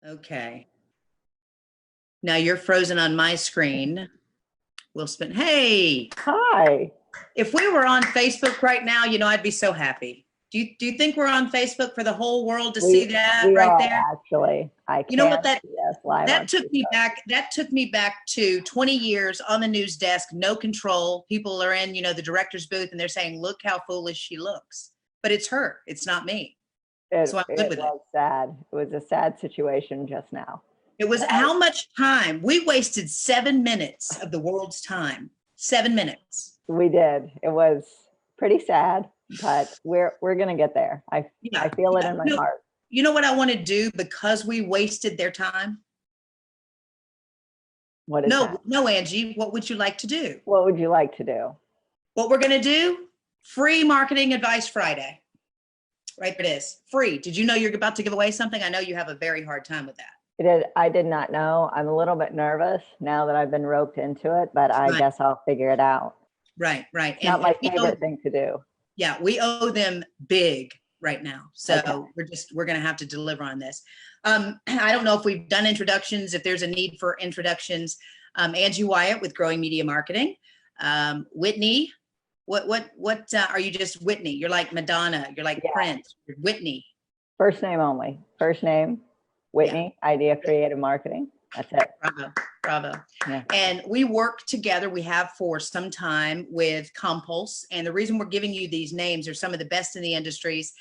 Okay. Now you're frozen on my screen. We'll spin. Hey, Hi. if we were on Facebook right now, I'd be so happy. Do you think we're on Facebook for the whole world to see We that we right are there? actually. I You know what can that see us live that on took me Facebook. back. That took me back to 20 years on the news desk, no control. People are in, the director's booth and they're saying, "Look how foolish she looks." But it's her. It's not me. It So I'm good it with it. was sad. It was a sad situation just now. It was how much time? We wasted 7 minutes of the world's time. 7 minutes. We did. It was pretty sad, but we're gonna get there. I Yeah. feel it Yeah. in my heart. You know what I want to do because we wasted their time? What is No, that? no, Angie, what would you like to do? What would you like to do? What we're going to do? Free Marketing Advice Friday. Right there it is. Free. Did you know you're about to give away something? I know you have a very hard time with that. I did not know. I'm a little bit nervous now that I've been roped into it, but I Right, guess I'll figure it out. right, right. It's not my favorite thing to do. Yeah, we owe them big right now. Okay. So we're going to have to deliver on this. I don't know if we've done introductions, if there's a need for introductions. Angie Wyatt with Growing Media Marketing. Whitney, what are you just Whitney? You're like Madonna. You're like Yeah. Prince. You're Whitney. First name only. First name, Whitney, Idea Creative Marketing. That's it. Bravo, bravo. Yeah. And we work together, we have for some time with Compulse. And the reason we're giving you these names are some of the best in the industries.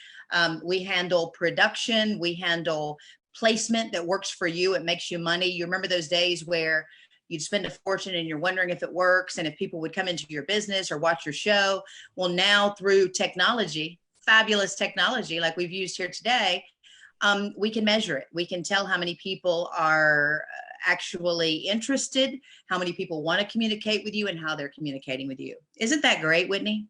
We handle production, we handle placement that works for you. It makes you money. You remember those days where you'd spend a fortune and you're wondering if it works and if people would come into your business or watch your show. Well, now through technology, fabulous technology like we've used here today, we can measure it. We can tell how many people are actually interested, how many people want to communicate with you, and how they're communicating with you. Isn't that great, Whitney?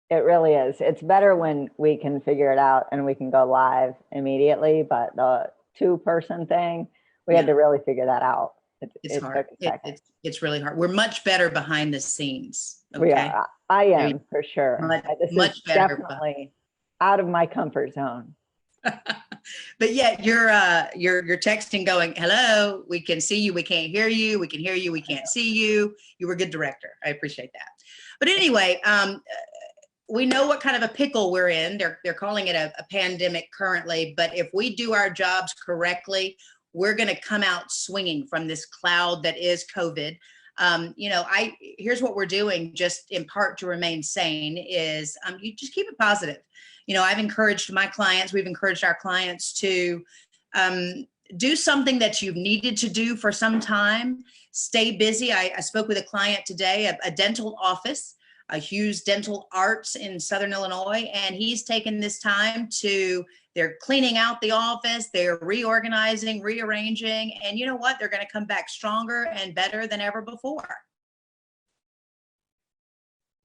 It really is. It's better when we can figure it out and we can go live immediately. But the two-person thing, we had to really figure that out. It's It hard. took a second. It's really hard. We're much better behind the scenes. We Okay. are. I am for sure. This Much is better. definitely out of my comfort zone. But yeah, you're texting going, "Hello, we can see you, we can't hear you, we can hear you, we can't see you." You were a good director. I appreciate that. But anyway, we know what kind of a pickle we're in. They're calling it a pandemic currently, but if we do our jobs correctly, we're going to come out swinging from this cloud that is COVID. Here's what we're doing just in part to remain sane is you just keep it positive. I've encouraged my clients, we've encouraged our clients to do something that you've needed to do for some time. Stay busy. I spoke with a client today, a dental office, Hughes Dental Arts in Southern Illinois, and he's taken this time they're cleaning out the office, they're reorganizing, rearranging, and you know what? They're going to come back stronger and better than ever before.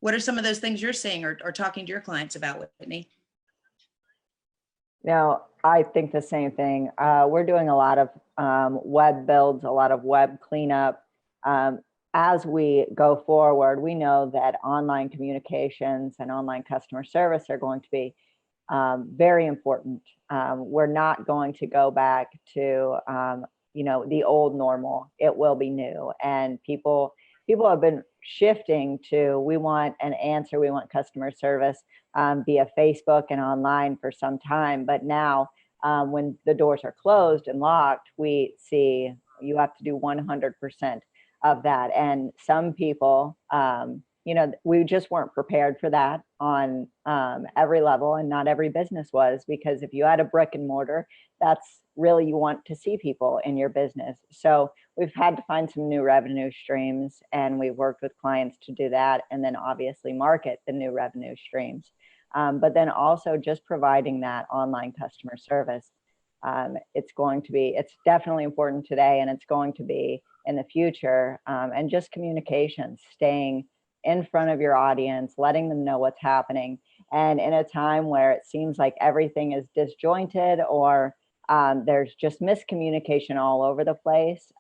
What are some of those things you're seeing or talking to your clients about, Whitney? No, I think the same thing. We're doing a lot of web builds, a lot of web cleanup. As we go forward, we know that online communications and online customer service are going to be very important. We're not going to go back to the old normal. It will be new, and people have been shifting to, we want an answer, we want customer service via Facebook and online for some time. But now when the doors are closed and locked, we see you have to do 100% of that. And some people, we just weren't prepared for that on every level, and not every business was, because if you had a brick and mortar, that's really, you want to see people in your business. So we've had to find some new revenue streams, and we've worked with clients to do that, and then obviously market the new revenue streams. But then also just providing that online customer service. It's definitely important today, and it's going to be in the future. And just communications, staying in front of your audience, letting them know what's happening. And in a time where it seems like everything is disjointed, or there's just miscommunication all over the place,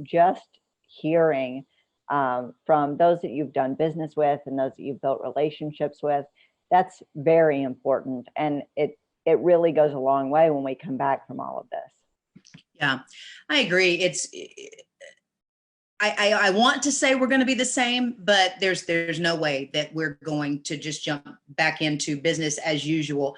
just hearing from those that you've done business with and those that you've built relationships with, that's very important. And it really goes a long way when we come back from all of this. Yeah, I agree. I want to say we're going to be the same, but there's no way that we're going to just jump back into business as usual.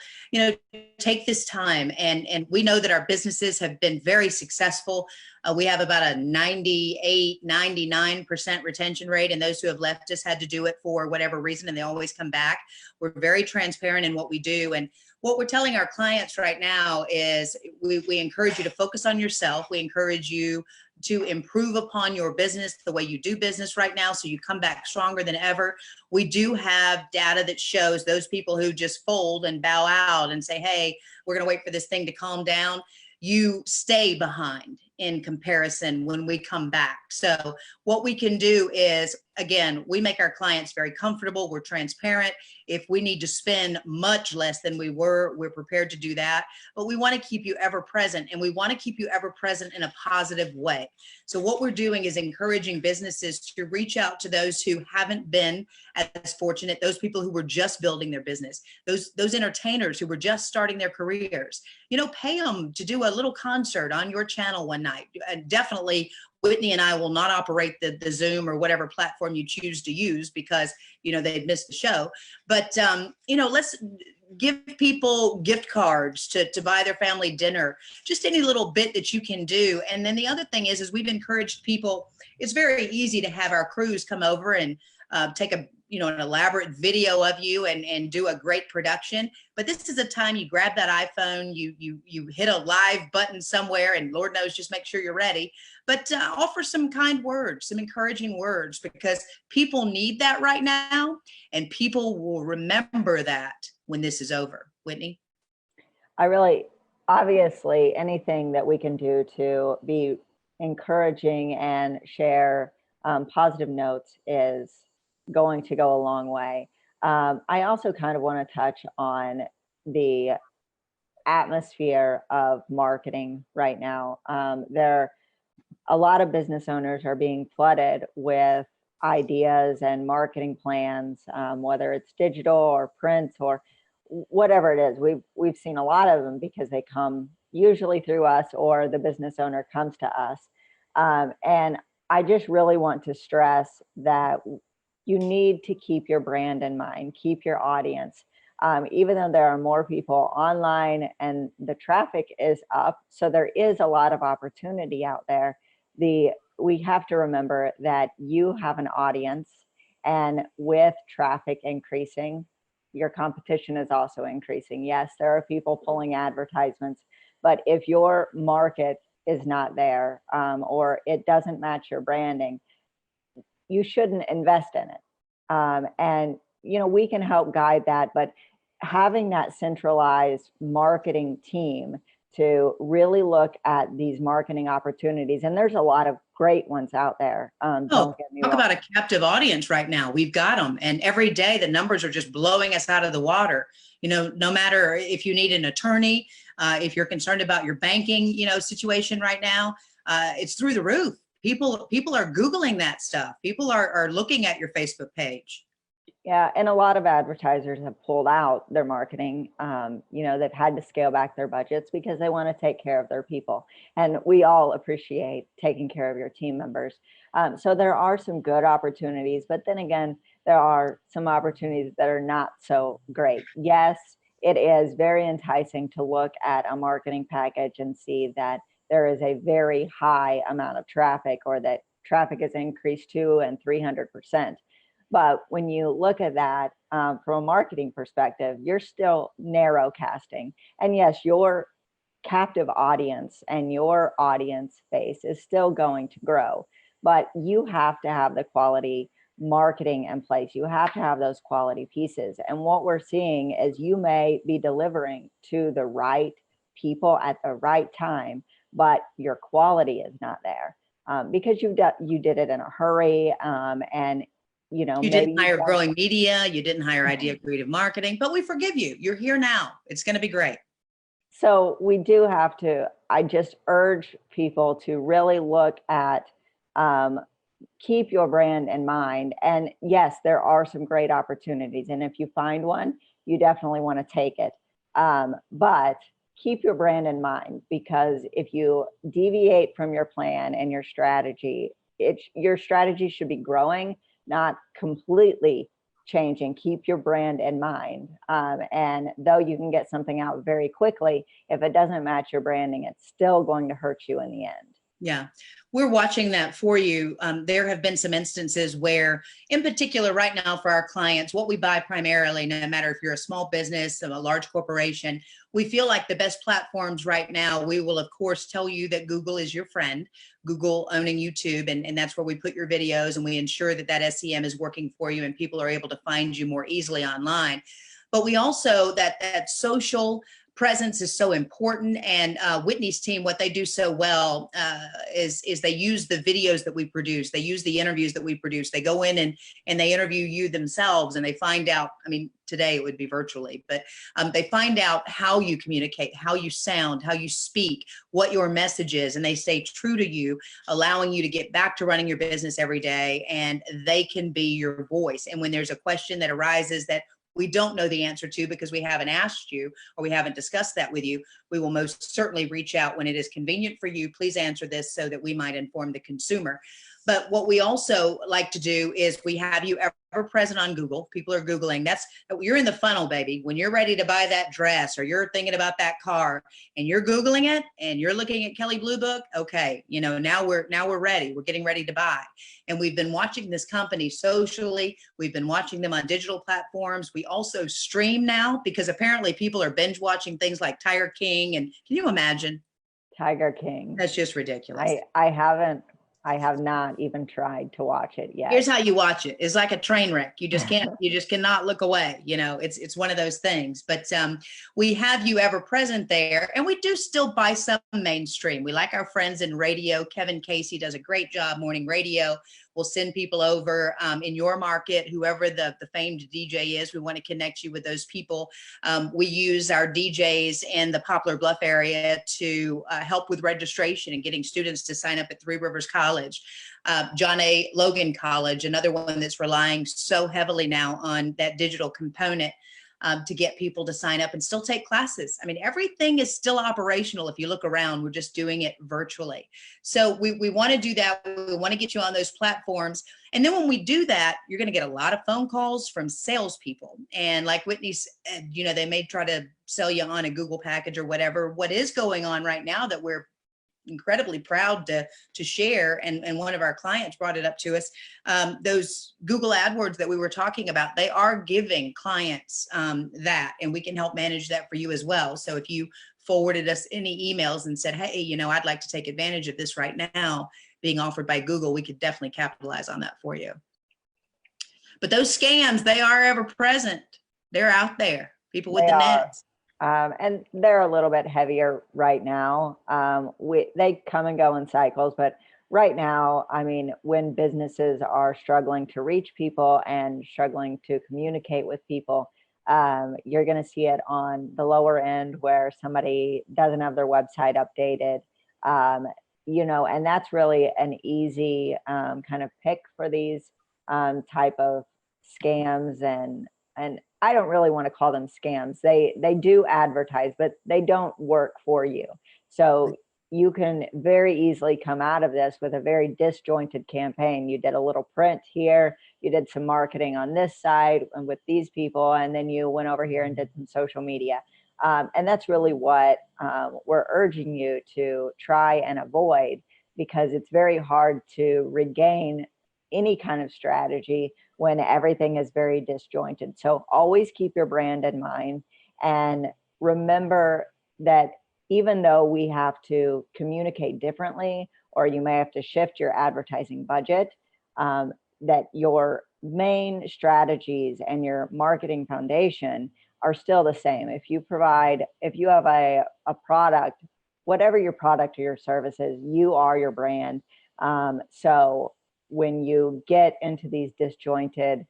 Take this time, and we know that our businesses have been very successful. We have about a 98, 99% retention rate, and those who have left us had to do it for whatever reason, and they always come back. We're very transparent in what we do, and what we're telling our clients right now is we encourage you to focus on yourself. We encourage you to improve upon your business, the way you do business right now, so you come back stronger than ever. We do have data that shows those people who just fold and bow out and say, hey, we're going to wait for this thing to calm down. You stay behind in comparison when we come back. So what we can do is, again, we make our clients very comfortable. We're transparent. If we need to spend much less than we were, we're prepared to do that. But we want to keep you ever present, and we want to keep you ever present in a positive way. So what we're doing is encouraging businesses to reach out to those who haven't been as fortunate, those people who were just building their business, those entertainers who were just starting their careers. Pay them to do a little concert on your channel one night. And definitely Whitney and I will not operate the Zoom or whatever platform you choose to use, because they'd missed the show. But let's give people gift cards to buy their family dinner, just any little bit that you can do. And then the other thing is we've encouraged people. It's very easy to have our crews come over and take an elaborate video of you and do a great production. But this is a time you grab that iPhone, you hit a live button somewhere, and Lord knows, just make sure you're ready. But offer some kind words, some encouraging words, because people need that right now, and people will remember that when this is over. Whitney? Obviously, anything that we can do to be encouraging and share positive notes is going to go a long way. I also kind of want to touch on the atmosphere of marketing right now. A lot of business owners are being flooded with ideas and marketing plans, whether it's digital or print or whatever it is. We've seen a lot of them because they come usually through us, or the business owner comes to us. And I just really want to stress that you need to keep your brand in mind, keep your audience. Even though there are more people online and the traffic is up, so there is a lot of opportunity out there, we have to remember that you have an audience, and with traffic increasing, your competition is also increasing. Yes, there are people pulling advertisements, but if your market is not there, or it doesn't match your branding, you shouldn't invest in it. And we can help guide that, but having that centralized marketing team to really look at these marketing opportunities, and there's a lot of great ones out there. Don't get me wrong. Talk about a captive audience right now. We've got them, and every day the numbers are just blowing us out of the water. No matter if you need an attorney, if you're concerned about your banking, situation right now, it's through the roof. People are Googling that stuff. People are looking at your Facebook page. Yeah, and a lot of advertisers have pulled out their marketing. They've had to scale back their budgets because they want to take care of their people. And we all appreciate taking care of your team members. So there are some good opportunities, but then again, there are some opportunities that are not so great. Yes, it is very enticing to look at a marketing package and see that there is a very high amount of traffic, or that traffic has increased 200 and 300%. But when you look at that from a marketing perspective, you're still narrow casting. And yes, your captive audience and your audience base is still going to grow, but you have to have the quality marketing in place. You have to have those quality pieces. And what we're seeing is you may be delivering to the right people at the right time, but your quality is not there because you did it in a hurry, and you didn't hire Growing Media, you didn't hire Idea Creative Marketing, but we forgive you. You're here now. It's going to be great. So we do have to, I just urge people to really look at, keep your brand in mind. And yes, there are some great opportunities. And if you find one, you definitely want to take it. But keep your brand in mind, because if you deviate from your plan and your strategy, your strategy should be growing, not completely changing. Keep your brand in mind. And though you can get something out very quickly, if it doesn't match your branding, it's still going to hurt you in the end. Yeah, we're watching that for you. There have been some instances where, in particular, right now for our clients, what we buy primarily, no matter if you're a small business, a large corporation, we feel like the best platforms right now, we will, of course, tell you that Google is your friend, Google owning YouTube, and that's where we put your videos, and we ensure that that SEM is working for you and people are able to find you more easily online. But we also, that social presence is so important. And Whitney's team, what they do so well is they use the videos that we produce. They use the interviews that we produce. They go in and they interview you themselves, and they find out, I mean, today it would be virtually, but they find out how you communicate, how you sound, how you speak, what your message is, and they stay true to you, allowing you to get back to running your business every day, and they can be your voice. And when there's a question that arises that we don't know the answer to because we haven't asked you or we haven't discussed that with you, we will most certainly reach out when it is convenient for you. Please answer this so that we might inform the consumer. But what we also like to do is we have you ever present on Google. People are Googling. You're in the funnel, baby. When you're ready to buy that dress or you're thinking about that car and you're Googling it and you're looking at Kelley Blue Book, okay, now we're ready. We're getting ready to buy. And we've been watching this company socially. We've been watching them on digital platforms. We also stream now because apparently people are binge watching things like Tiger King. And can you imagine? Tiger King. That's just ridiculous. I have not even tried to watch it yet. Here's how you watch it. It's like a train wreck. You just cannot look away. It's one of those things. But we have you ever present there, and we do still buy some mainstream. We like our friends in radio. Kevin Casey does a great job, morning radio. We'll send people over in your market, whoever the famed DJ is. We want to connect you with those people. We use our DJs in the Poplar Bluff area to help with registration and getting students to sign up at Three Rivers College. John A. Logan College, another one that's relying so heavily now on that digital component to get people to sign up and still take classes. I mean, everything is still operational. If you look around, we're just doing it virtually. So we want to do that. We want to get you on those platforms. And then when we do that, you're going to get a lot of phone calls from salespeople. And like Whitney said, they may try to sell you on a Google package or whatever. What is going on right now that we're incredibly proud to share, and one of our clients brought it up to us, those Google AdWords that we were talking about, they are giving clients that, and we can help manage that for you as well. So if you forwarded us any emails and said, hey, I'd like to take advantage of this right now being offered by Google, we could definitely capitalize on that for you. But those scams, they are ever present. They're out there, people with the nets. And they're a little bit heavier right now. They come and go in cycles, but right now, I mean, when businesses are struggling to reach people and struggling to communicate with people, you're going to see it on the lower end where somebody doesn't have their website updated, and that's really an easy kind of pick for these type of scams. And I don't really want to call them scams. They do advertise, but they don't work for you. So you can very easily come out of this with a very disjointed campaign. You did a little print here, you did some marketing on this side and with these people, and then you went over here and did some social media. And that's really what we're urging you to try and avoid, because it's very hard to regain any kind of strategy when everything is very disjointed. So always keep your brand in mind, and remember that even though we have to communicate differently, or you may have to shift your advertising budget, that your main strategies and your marketing foundation are still the same. If you have a product, whatever your product or your service is, you are your brand. So when you get into these disjointed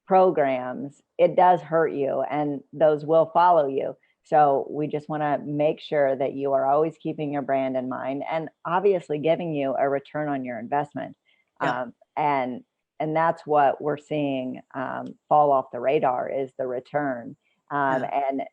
programs, it does hurt you, and those will follow you. So we just want to make sure that you are always keeping your brand in mind, and obviously giving you a return on your investment. Yeah. And that's what we're seeing fall off the radar, is the return. And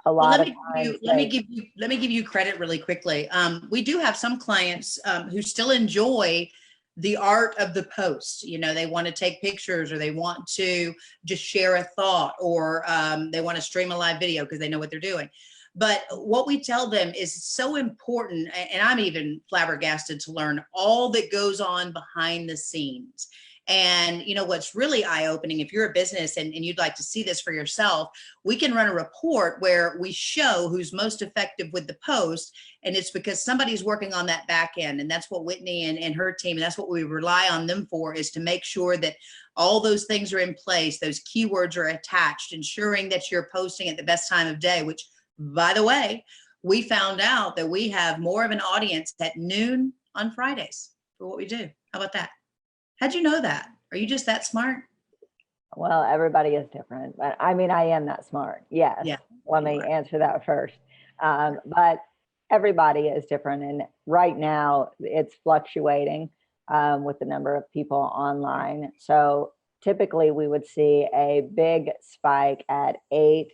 a Well, lot of times let me give you credit really quickly. We do have some clients who still enjoy the art of the post. You know, they want to take pictures, or they want to just share a thought, or they want to stream a live video because they know what they're doing. But what we tell them is so important, and I'm even flabbergasted to learn all that goes on behind the scenes. And you know what's really eye-opening, if you're a business and you'd like to see this for yourself, we can run a report where we show who's most effective with the post, and it's because somebody's working on that back end. And that's what Whitney and her team, and that's what we rely on them for, is to make sure that all those things are in place, those keywords are attached, ensuring that you're posting at the best time of day, which, by the way, we found out that we have more of an audience at noon on Fridays for what we do. How about that? How'd you know that? Are you just that smart? Well, everybody is different, but I mean, I am that smart. Yes. Yeah. Let me answer that first. But everybody is different. And right now it's fluctuating with the number of people online. So typically we would see a big spike at 8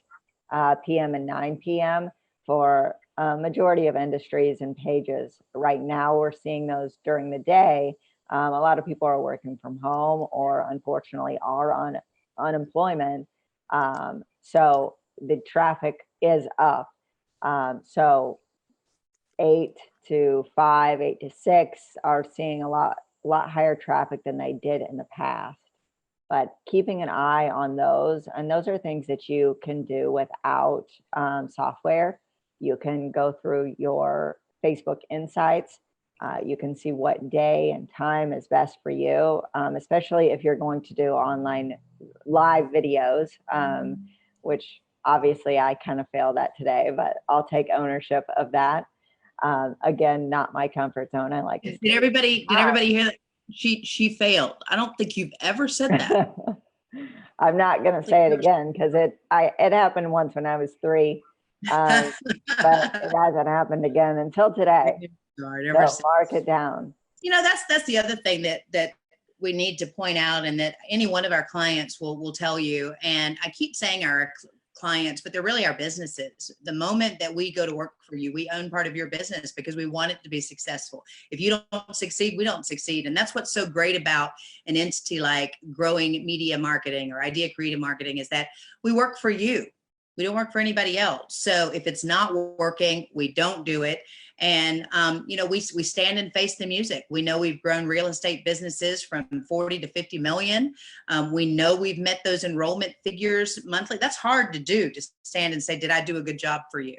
p.m. and 9 p.m. for a majority of industries and pages. Right now we're seeing those during the day. A lot of people are working from home, or unfortunately are on unemployment. So the traffic is up. So 8 to 5, 8 to 6 are seeing a lot higher traffic than they did in the past. But keeping an eye on those, and those are things that you can do without software. You can go through your Facebook Insights. You can see what day and time is best for you, especially if you're going to do online live videos, which obviously I kind of failed at today, but I'll take ownership of that. Again, not my comfort zone. I like to Did everybody hear that? She failed. I don't think you've ever said that. I'm not going to say it again, because it happened once when I was 3, but it hasn't happened again until today. So mark it down. You know, that's the other thing that we need to point out, and that any one of our clients will tell you. And I keep saying our clients, but they're really our businesses. The moment that we go to work for you, we own part of your business because we want it to be successful. If you don't succeed, we don't succeed. And that's what's so great about an entity like Growing Media Marketing or Idea Creative Marketing, is that we work for you. We don't work for anybody else. So if it's not working, we don't do it. And, you know, we stand and face the music. We know we've grown real estate businesses from 40 to 50 million. We know we've met those enrollment figures monthly. That's hard to do, to stand and say, did I do a good job for you?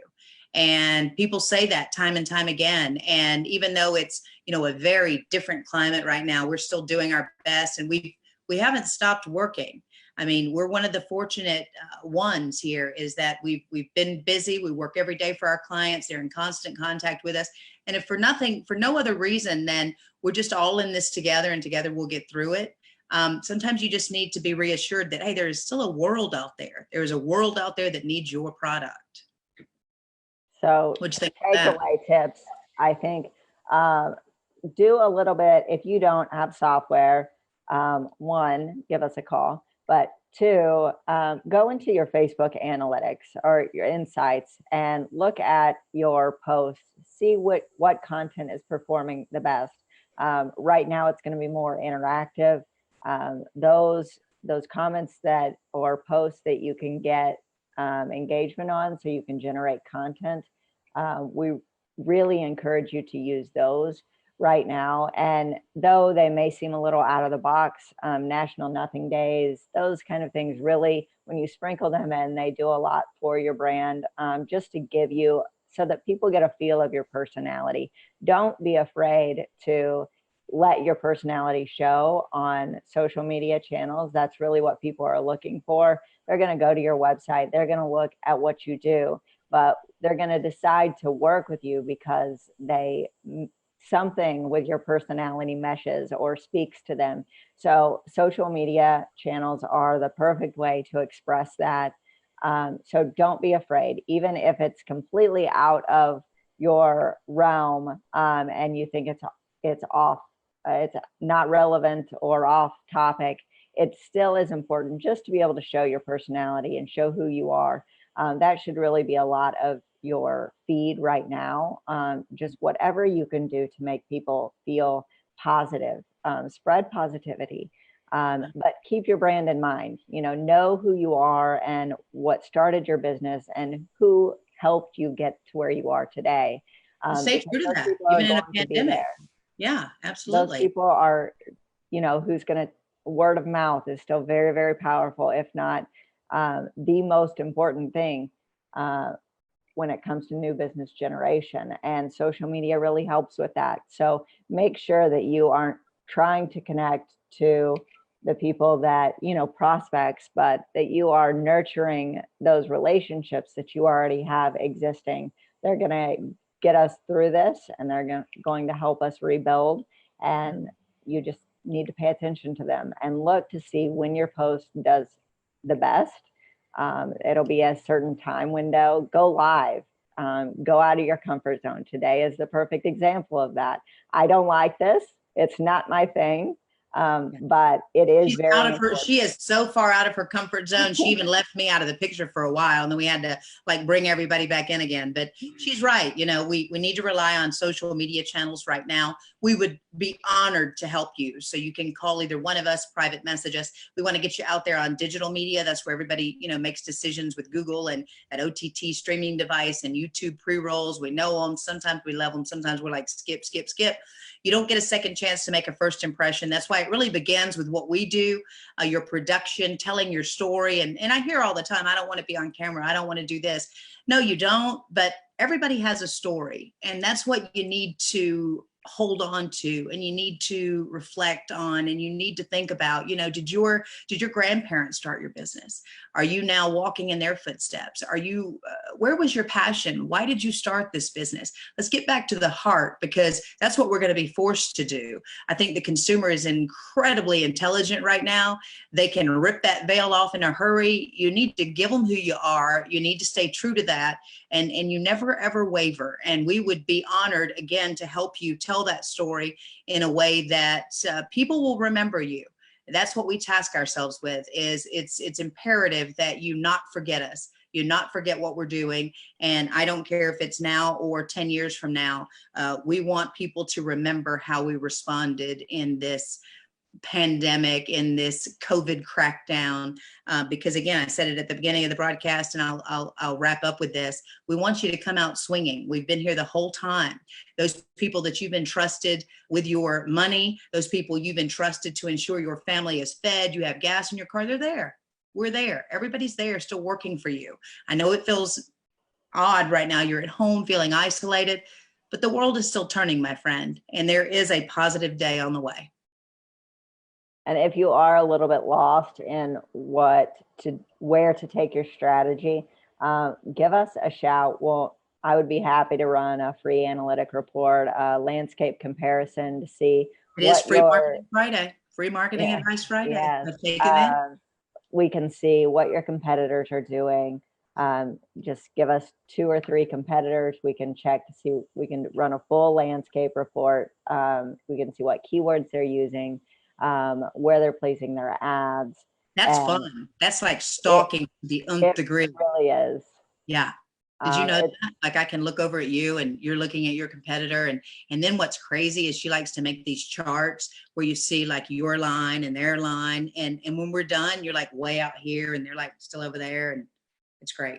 And people say that time and time again. And even though it's, you know, a very different climate right now, we're still doing our best, and we haven't stopped working. I mean, we're one of the fortunate ones here, is that we've been busy. We work every day for our clients. They're in constant contact with us. And if for no other reason than we're just all in this together, and together we'll get through it. Sometimes you just need to be reassured that, hey, there is still a world out there. There is a world out there that needs your product. So takeaway tips, I think, do a little bit. If you don't have software, 1, give us a call. But 2, go into your Facebook analytics or your insights and look at your posts, see what content is performing the best. Right now, it's going to be more interactive. Those comments or posts that you can get engagement on, so you can generate content. We really encourage you to use those right now. And though they may seem a little out of the box, National Nothing Days, those kind of things, really, when you sprinkle them in, they do a lot for your brand, just to give you, so that people get a feel of your personality. Don't be afraid to let your personality show on social media channels. That's really what people are looking for. They're going to go to your website. They're going to look at what you do, but they're going to decide to work with you because something with your personality meshes or speaks to them. So social media channels are the perfect way to express that. So don't be afraid, even if it's completely out of your realm, and you think it's off, it's not relevant or off topic. It still is important just to be able to show your personality and show who you are. That should really be a lot of your feed right now. Just whatever you can do to make people feel positive, spread positivity, but keep your brand in mind. Know who you are and what started your business and who helped you get to where you are today. Stay true to Those that, people are even in a going to be pandemic. there. Yeah, Those absolutely. people are, who's going to, word of mouth is still very, very powerful, if not the most important thing when it comes to new business generation. And social media really helps with that. So make sure that you aren't trying to connect to the people that, prospects, but that you are nurturing those relationships that you already have existing. They're going to get us through this, and they're going to help us rebuild. And you just need to pay attention to them and look to see when your post does the best. It'll be a certain time window. Go live. Go out of your comfort zone. Today is the perfect example of that. I don't like this. It's not my thing. But it is She's very out of her, important. she is so far out of her comfort zone. She even left me out of the picture for a while, and then we had to like bring everybody back in again. But she's right. We need to rely on social media channels right now. We would be honored to help you. So you can call either one of us, private message us. We want to get you out there on digital media. That's where everybody, makes decisions with Google and an OTT streaming device and YouTube pre-rolls. We know them. Sometimes we love them. Sometimes we're like, skip, skip, skip. You don't get a second chance to make a first impression. That's why it really begins with what we do, your production, telling your story. And I hear all the time, I don't want to be on camera. I don't want to do this. No, you don't. But everybody has a story. And that's what you need to hold on to, and you need to reflect on, and you need to think about, did your grandparents start your business? Are you now walking in their footsteps? Are you, where was your passion? Why did you start this business? Let's get back to the heart, because that's what we're going to be forced to do. I think the consumer is incredibly intelligent right now. They can rip that veil off in a hurry. You need to give them who you are. You need to stay true to that. And you never, ever waver. And we would be honored, again, to help you tell that story in a way that people will remember you. That's what we task ourselves with. It's imperative that you not forget us. You not forget what we're doing. And I don't care if it's now or 10 years from now. We want people to remember how we responded in this pandemic, in this COVID crackdown, because again, I said it at the beginning of the broadcast, and I'll wrap up with this. We want you to come out swinging. We've been here the whole time. Those people that you've entrusted with your money, those people you've entrusted to ensure your family is fed, you have gas in your car, they're there. We're there. Everybody's there, still working for you. I know it feels odd right now. You're at home feeling isolated, but the world is still turning, my friend, and there is a positive day on the way. And if you are a little bit lost in where to take your strategy, give us a shout. Well, I would be happy to run a free analytic report, a landscape comparison to see. It is Free Marketing Friday, Free Marketing Advice Friday. Yes. We can see what your competitors are doing. Just give us 2 or 3 competitors. We can check to see, we can run a full landscape report. We can see what keywords they're using, where they're placing their ads. That's fun. That's like stalking the nth degree. It really is. Yeah. Did you know that? Like, I can look over at you and you're looking at your competitor. And then what's crazy is she likes to make these charts where you see like your line and their line. And when we're done, you're like way out here and they're like still over there. And it's great.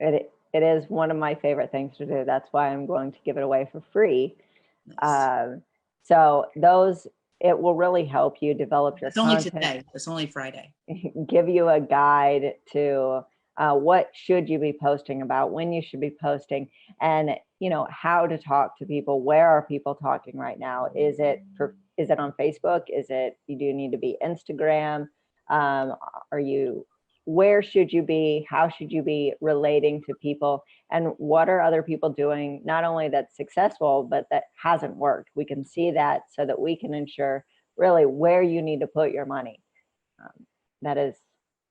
It is one of my favorite things to do. That's why I'm going to give it away for free. Nice. So it will really help you develop your content. It's only today. It's only Friday. Give you a guide to what should you be posting about, when you should be posting, and how to talk to people. Where are people talking right now? Is it on Facebook? Do you need to be Instagram? Where should you be? How should you be relating to people? And what are other people doing, not only that's successful, but that hasn't worked? We can see that so that we can ensure really where you need to put your money. That is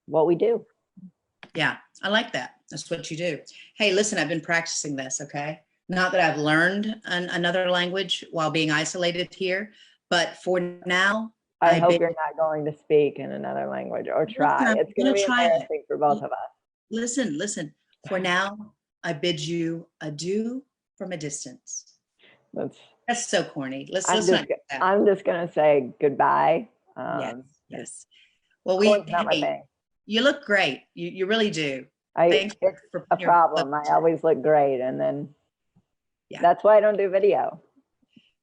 what we do. Yeah, I like that. That's what you do. Hey, listen, I've been practicing this, okay? Not that I've learned another language while being isolated here, but for now, I hope you're not going to speak in another language or try. It's going to be embarrassing for both of us. Listen, For now, I bid you adieu from a distance. That's, That's so corny. Let's I'm not just, do that. I'm just gonna say goodbye. Yes, yes. Well, Corn's not my hey, thing. you look great. You really do. Thanks It's for a your problem. I always look great, and then Yeah. that's why I don't do video.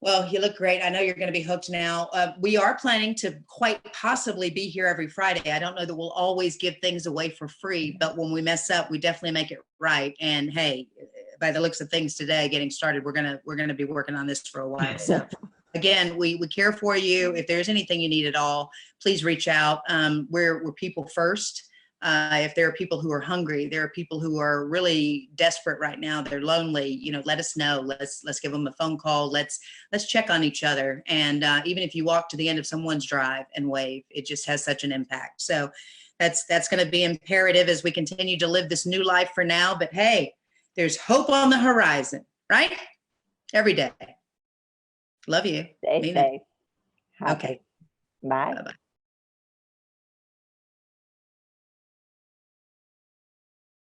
Well, you look great. I know you're going to be hooked now. We are planning to quite possibly be here every Friday. I don't know that we'll always give things away for free, but when we mess up, we definitely make it right. And hey, by the looks of things today, getting started, we're gonna be working on this for a while. So again, we care for you. If there's anything you need at all, please reach out. We're people first. If there are people who are hungry, there are people who are really desperate right now, they're lonely, you know, let us know. Let's give them a phone call. Let's check on each other. And even if you walk to the end of someone's drive and wave, it just has such an impact. So that's going to be imperative as we continue to live this new life for now. But hey, there's hope on the horizon, right? Every day. Love you. Stay Mean safe. it. Okay. Bye. Bye-bye.